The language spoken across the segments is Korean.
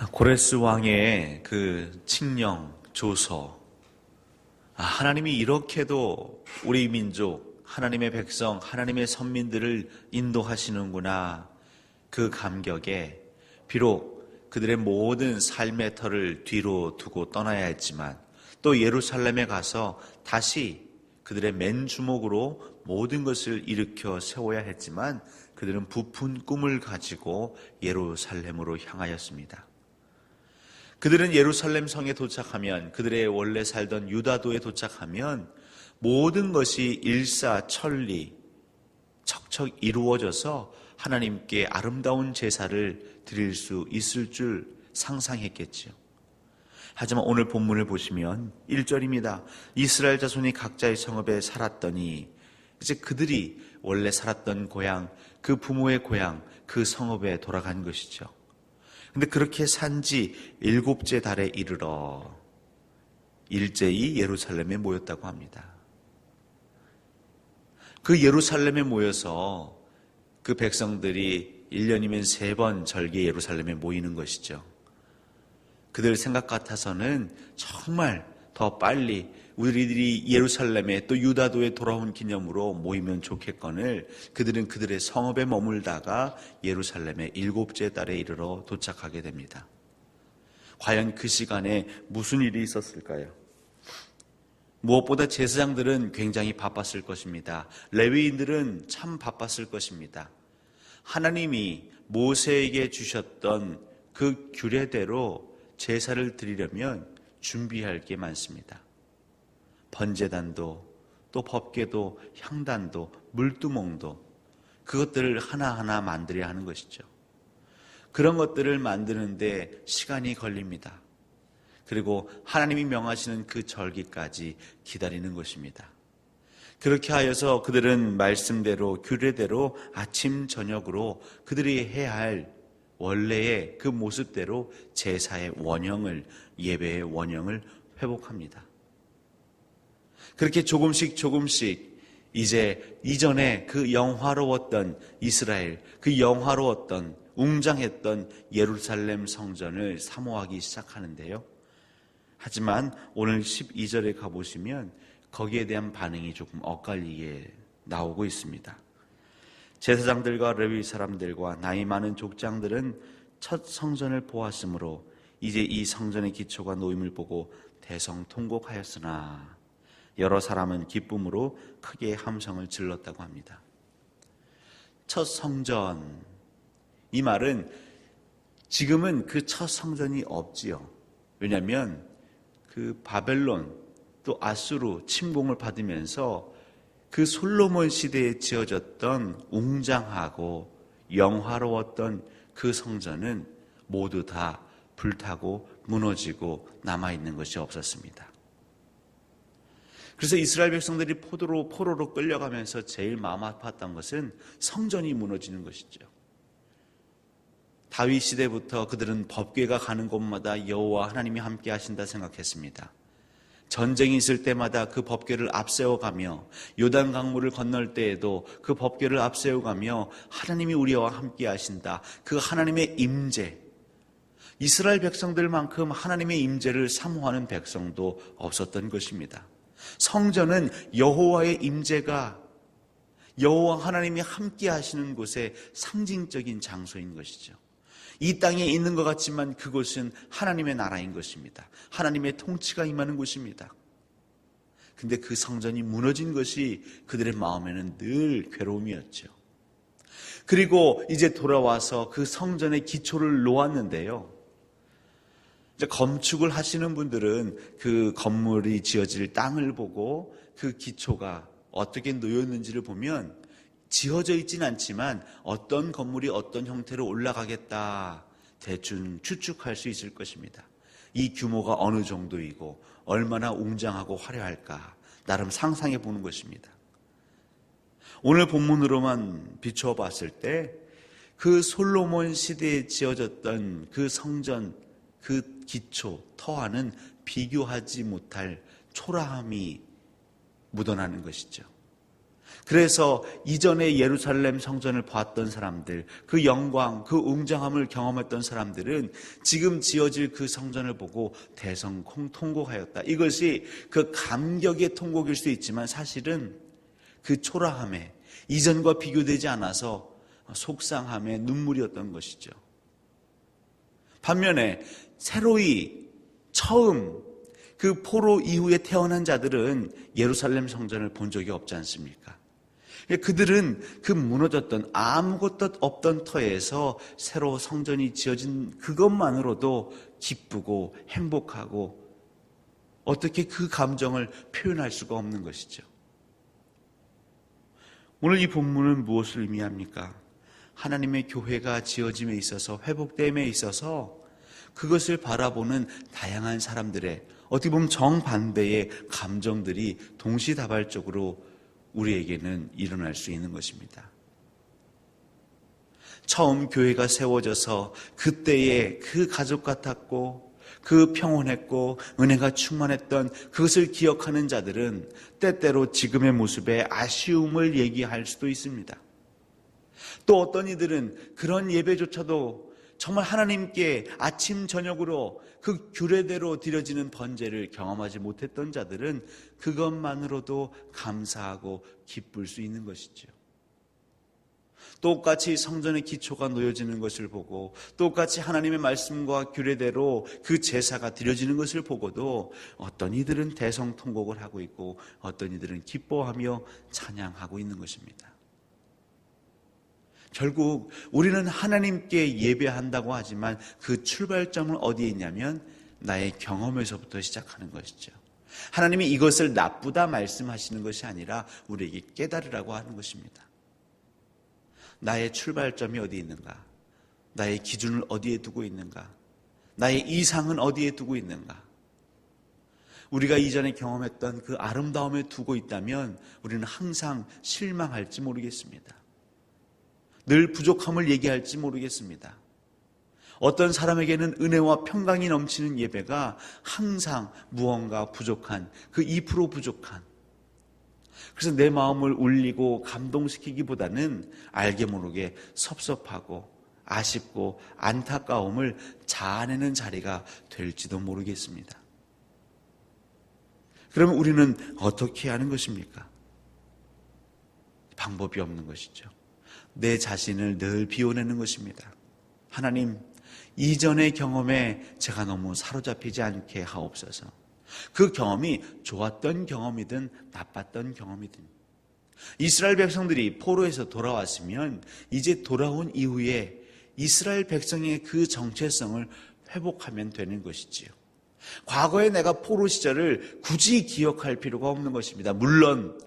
고레스 왕의 그 칙령 조서, 하나님이 이렇게도 우리 민족, 하나님의 백성, 하나님의 선민들을 인도하시는구나. 그 감격에 비록 그들의 모든 삶의 터를 뒤로 두고 떠나야 했지만, 또 예루살렘에 가서 다시 그들의 맨주먹으로 모든 것을 일으켜 세워야 했지만, 그들은 부푼 꿈을 가지고 예루살렘으로 향하였습니다. 그들은 예루살렘 성에 도착하면, 그들의 원래 살던 유다도에 도착하면 모든 것이 일사천리 척척 이루어져서 하나님께 아름다운 제사를 드릴 수 있을 줄 상상했겠지요. 하지만 오늘 본문을 보시면 1절입니다. 이스라엘 자손이 각자의 성읍에 살았더니, 이제 그들이 원래 살았던 고향, 그 부모의 고향, 그 성읍에 돌아간 것이죠. 근데 그렇게 산지 7째 달에 이르러 일제히 예루살렘에 모였다고 합니다. 그 예루살렘에 모여서 그 백성들이 1년이면 3번 절기에 예루살렘에 모이는 것이죠. 그들 생각 같아서는 정말 더 빨리 우리들이 예루살렘에 또 유다도에 돌아온 기념으로 모이면 좋겠거늘, 그들은 그들의 성읍에 머물다가 예루살렘에 7째 달에 이르러 도착하게 됩니다. 과연 그 시간에 무슨 일이 있었을까요? 무엇보다 제사장들은 굉장히 바빴을 것입니다. 레위인들은 참 바빴을 것입니다. 하나님이 모세에게 주셨던 그 규례대로 제사를 드리려면 준비할 게 많습니다. 번제단도, 또 법궤도, 향단도, 물두멍도, 그것들을 하나하나 만들어야 하는 것이죠. 그런 것들을 만드는데 시간이 걸립니다. 그리고 하나님이 명하시는 그 절기까지 기다리는 것입니다. 그렇게 하여서 그들은 말씀대로, 규례대로 아침 저녁으로 그들이 해야 할 원래의 그 모습대로 제사의 원형을, 예배의 원형을 회복합니다. 그렇게 조금씩 이제 이전에 그 영화로웠던 이스라엘, 그 영화로웠던 웅장했던 예루살렘 성전을 사모하기 시작하는데요. 하지만 오늘 12절에 가보시면 거기에 대한 반응이 조금 엇갈리게 나오고 있습니다. 제사장들과 레위 사람들과 나이 많은 족장들은 첫 성전을 보았으므로 이제 이 성전의 기초가 놓임을 보고 대성통곡하였으나 여러 사람은 기쁨으로 크게 함성을 질렀다고 합니다. 첫 성전, 이 말은 지금은 그 첫 성전이 없지요. 왜냐하면 그 바벨론 또 아수르 침공을 받으면서 그 솔로몬 시대에 지어졌던 웅장하고 영화로웠던 그 성전은 모두 다 불타고 무너지고 남아있는 것이 없었습니다. 그래서 이스라엘 백성들이 포로로 끌려가면서 제일 마음 아팠던 것은 성전이 무너지는 것이죠. 다윗 시대부터 그들은 법궤가 가는 곳마다 여호와 하나님이 함께 하신다 생각했습니다. 전쟁이 있을 때마다 그 법궤를 앞세워가며, 요단 강물을 건널 때에도 그 법궤를 앞세워가며 하나님이 우리와 함께 하신다, 그 하나님의 임재, 이스라엘 백성들만큼 하나님의 임재를 사모하는 백성도 없었던 것입니다. 성전은 여호와의 임재가, 여호와 하나님이 함께 하시는 곳의 상징적인 장소인 것이죠. 이 땅에 있는 것 같지만 그곳은 하나님의 나라인 것입니다. 하나님의 통치가 임하는 곳입니다. 근데 그 성전이 무너진 것이 그들의 마음에는 늘 괴로움이었죠. 그리고 이제 돌아와서 그 성전의 기초를 놓았는데요. 이제 건축을 하시는 분들은 그 건물이 지어질 땅을 보고 그 기초가 어떻게 놓였는지를 보면 지어져 있지는 않지만 어떤 건물이 어떤 형태로 올라가겠다 대충 추측할 수 있을 것입니다. 이 규모가 어느 정도이고 얼마나 웅장하고 화려할까 나름 상상해 보는 것입니다. 오늘 본문으로만 비추어 봤을 때 그 솔로몬 시대에 지어졌던 그 성전, 그 기초, 터와는 비교하지 못할 초라함이 묻어나는 것이죠. 그래서 이전에 예루살렘 성전을 보았던 사람들, 그 영광, 그 웅장함을 경험했던 사람들은 지금 지어질 그 성전을 보고 대성통곡하였다. 이것이 그 감격의 통곡일 수 있지만 사실은 그 초라함에 이전과 비교되지 않아서 속상함에 눈물이었던 것이죠. 반면에 새로이 처음 그 포로 이후에 태어난 자들은 예루살렘 성전을 본 적이 없지 않습니까? 그들은 그 무너졌던 아무것도 없던 터에서 새로 성전이 지어진 그것만으로도 기쁘고 행복하고 어떻게 그 감정을 표현할 수가 없는 것이죠. 오늘 이 본문은 무엇을 의미합니까? 하나님의 교회가 지어짐에 있어서 회복됨에 있어서 그것을 바라보는 다양한 사람들의 어떻게 보면 정반대의 감정들이 동시다발적으로 우리에게는 일어날 수 있는 것입니다. 처음 교회가 세워져서 그때의 그 가족 같았고 그 평온했고 은혜가 충만했던 그것을 기억하는 자들은 때때로 지금의 모습에 아쉬움을 얘기할 수도 있습니다. 또 어떤 이들은 그런 예배조차도 정말 하나님께 아침 저녁으로 그 규례대로 드려지는 번제를 경험하지 못했던 자들은 그것만으로도 감사하고 기쁠 수 있는 것이죠. 똑같이 성전의 기초가 놓여지는 것을 보고 똑같이 하나님의 말씀과 규례대로 그 제사가 드려지는 것을 보고도 어떤 이들은 대성통곡을 하고 있고 어떤 이들은 기뻐하며 찬양하고 있는 것입니다. 결국 우리는 하나님께 예배한다고 하지만 그 출발점은 어디에 있냐면 나의 경험에서부터 시작하는 것이죠. 하나님이 이것을 나쁘다 말씀하시는 것이 아니라 우리에게 깨달으라고 하는 것입니다. 나의 출발점이 어디에 있는가? 나의 기준을 어디에 두고 있는가? 나의 이상은 어디에 두고 있는가? 우리가 이전에 경험했던 그 아름다움에 두고 있다면 우리는 항상 실망할지 모르겠습니다. 늘 부족함을 얘기할지 모르겠습니다. 어떤 사람에게는 은혜와 평강이 넘치는 예배가 항상 무언가 부족한, 그 2% 부족한. 그래서 내 마음을 울리고 감동시키기보다는 알게 모르게 섭섭하고 아쉽고 안타까움을 자아내는 자리가 될지도 모르겠습니다. 그러면 우리는 어떻게 하는 것입니까? 방법이 없는 것이죠. 내 자신을 늘 비워내는 것입니다. 하나님, 이전의 경험에 제가 너무 사로잡히지 않게 하옵소서. 그 경험이 좋았던 경험이든 나빴던 경험이든 이스라엘 백성들이 포로에서 돌아왔으면 이제 돌아온 이후에 이스라엘 백성의 그 정체성을 회복하면 되는 것이지요. 과거에 내가 포로 시절을 굳이 기억할 필요가 없는 것입니다. 물론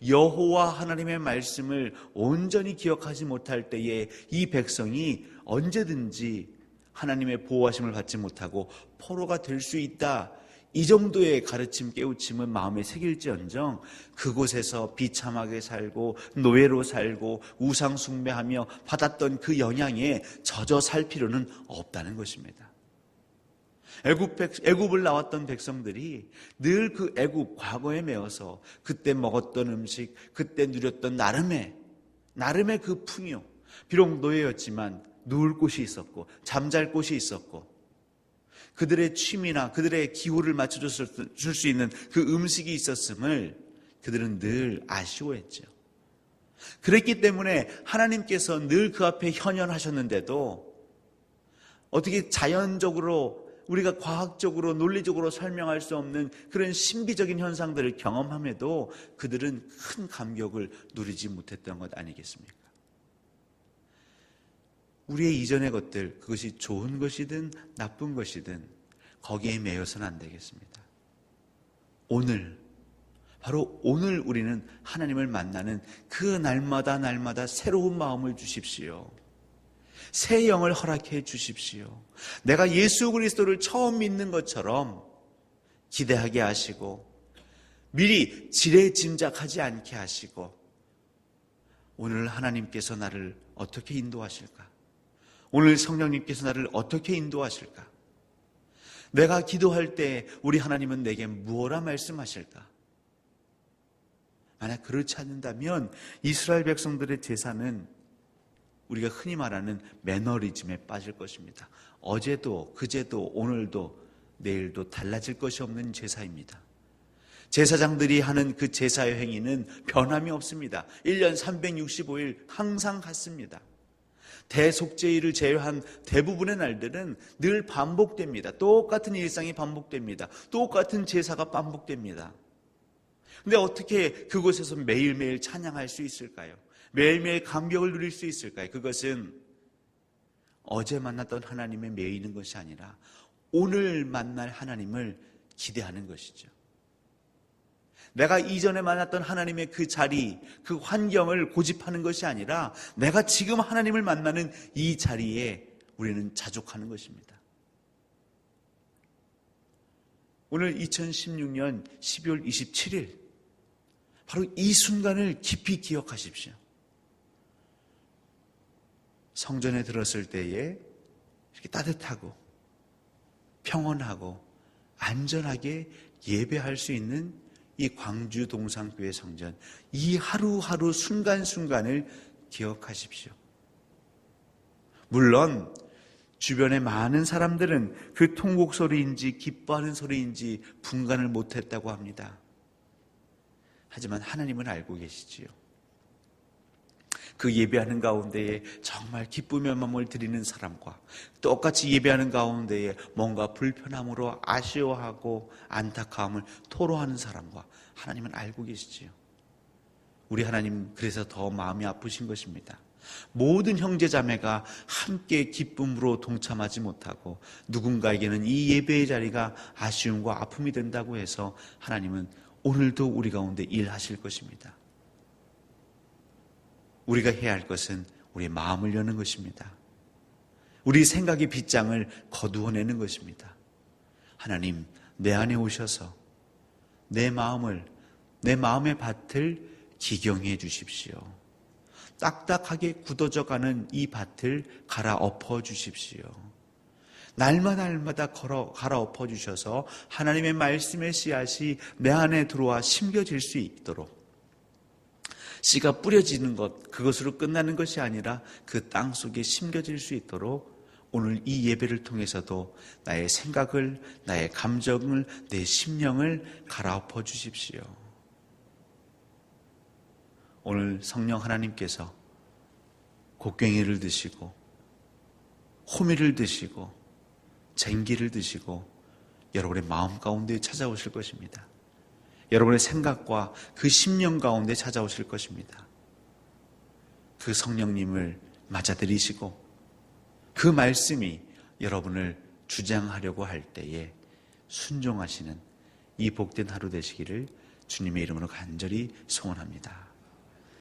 여호와 하나님의 말씀을 온전히 기억하지 못할 때에 이 백성이 언제든지 하나님의 보호하심을 받지 못하고 포로가 될 수 있다. 이 정도의 가르침 깨우침은 마음에 새길지언정 그곳에서 비참하게 살고 노예로 살고 우상 숭배하며 받았던 그 영향에 젖어 살 필요는 없다는 것입니다. 애굽을 나왔던 백성들이 늘 그 애굽 과거에 매어서 그때 먹었던 음식, 그때 누렸던 나름의 그 풍요, 비록 노예였지만 누울 곳이 있었고 잠잘 곳이 있었고 그들의 취미나 그들의 기호를 맞춰줄 수 있는 그 음식이 있었음을 그들은 늘 아쉬워했죠. 그랬기 때문에 하나님께서 늘 그 앞에 현현하셨는데도 어떻게 자연적으로 우리가 과학적으로 논리적으로 설명할 수 없는 그런 신비적인 현상들을 경험함에도 그들은 큰 감격을 누리지 못했던 것 아니겠습니까? 우리의 이전의 것들, 그것이 좋은 것이든 나쁜 것이든 거기에 매여서는 안 되겠습니다. 오늘, 바로 오늘 우리는 하나님을 만나는 그 날마다 새로운 마음을 주십시오. 새 영을 허락해 주십시오. 내가 예수 그리스도를 처음 믿는 것처럼 기대하게 하시고 미리 지레짐작하지 않게 하시고 오늘 하나님께서 나를 어떻게 인도하실까? 오늘 성령님께서 나를 어떻게 인도하실까? 내가 기도할 때 우리 하나님은 내게 무엇라 말씀하실까? 만약 그렇지 않는다면 이스라엘 백성들의 제사는 우리가 흔히 말하는 매너리즘에 빠질 것입니다. 어제도 그제도 오늘도 내일도 달라질 것이 없는 제사입니다. 제사장들이 하는 그 제사의 행위는 변함이 없습니다. 1년 365일 항상 같습니다. 대속죄일을 제외한 대부분의 날들은 늘 반복됩니다. 똑같은 일상이 반복됩니다. 똑같은 제사가 반복됩니다. 근데 어떻게 그곳에서 매일매일 찬양할 수 있을까요? 매일매일 감격을 누릴 수 있을까요? 그것은 어제 만났던 하나님에 매이는 것이 아니라 오늘 만날 하나님을 기대하는 것이죠. 내가 이전에 만났던 하나님의 그 자리, 그 환경을 고집하는 것이 아니라 내가 지금 하나님을 만나는 이 자리에 우리는 자족하는 것입니다. 오늘 2016년 12월 27일 바로 이 순간을 깊이 기억하십시오. 성전에 들었을 때에 이렇게 따뜻하고 평온하고 안전하게 예배할 수 있는 이 광주 동산교회 성전, 이 하루하루 순간순간을 기억하십시오. 물론 주변의 많은 사람들은 그 통곡 소리인지 기뻐하는 소리인지 분간을 못했다고 합니다. 하지만 하나님은 알고 계시지요. 그 예배하는 가운데에 정말 기쁨의 마음을 드리는 사람과 똑같이 예배하는 가운데에 뭔가 불편함으로 아쉬워하고 안타까움을 토로하는 사람과 하나님은 알고 계시지요. 우리 하나님 그래서 더 마음이 아프신 것입니다. 모든 형제자매가 함께 기쁨으로 동참하지 못하고 누군가에게는 이 예배의 자리가 아쉬움과 아픔이 된다고 해서 하나님은 오늘도 우리 가운데 일하실 것입니다. 우리가 해야 할 것은 우리의 마음을 여는 것입니다. 우리 생각의 빗장을 거두어내는 것입니다. 하나님, 내 안에 오셔서 내 마음의 밭을 기경해 주십시오. 딱딱하게 굳어져가는 이 밭을 갈아엎어 주십시오. 날마다 갈아엎어 주셔서 하나님의 말씀의 씨앗이 내 안에 들어와 심겨질 수 있도록, 씨가 뿌려지는 것, 그것으로 끝나는 것이 아니라 그 땅 속에 심겨질 수 있도록 오늘 이 예배를 통해서도 나의 생각을, 나의 감정을, 내 심령을 갈아엎어 주십시오. 오늘 성령 하나님께서 곡괭이를 드시고 호미를 드시고 쟁기를 드시고 여러분의 마음 가운데 찾아오실 것입니다. 여러분의 생각과 그 심령 가운데 찾아오실 것입니다. 그 성령님을 맞아들이시고 그 말씀이 여러분을 주장하려고 할 때에 순종하시는 이 복된 하루 되시기를 주님의 이름으로 간절히 소원합니다.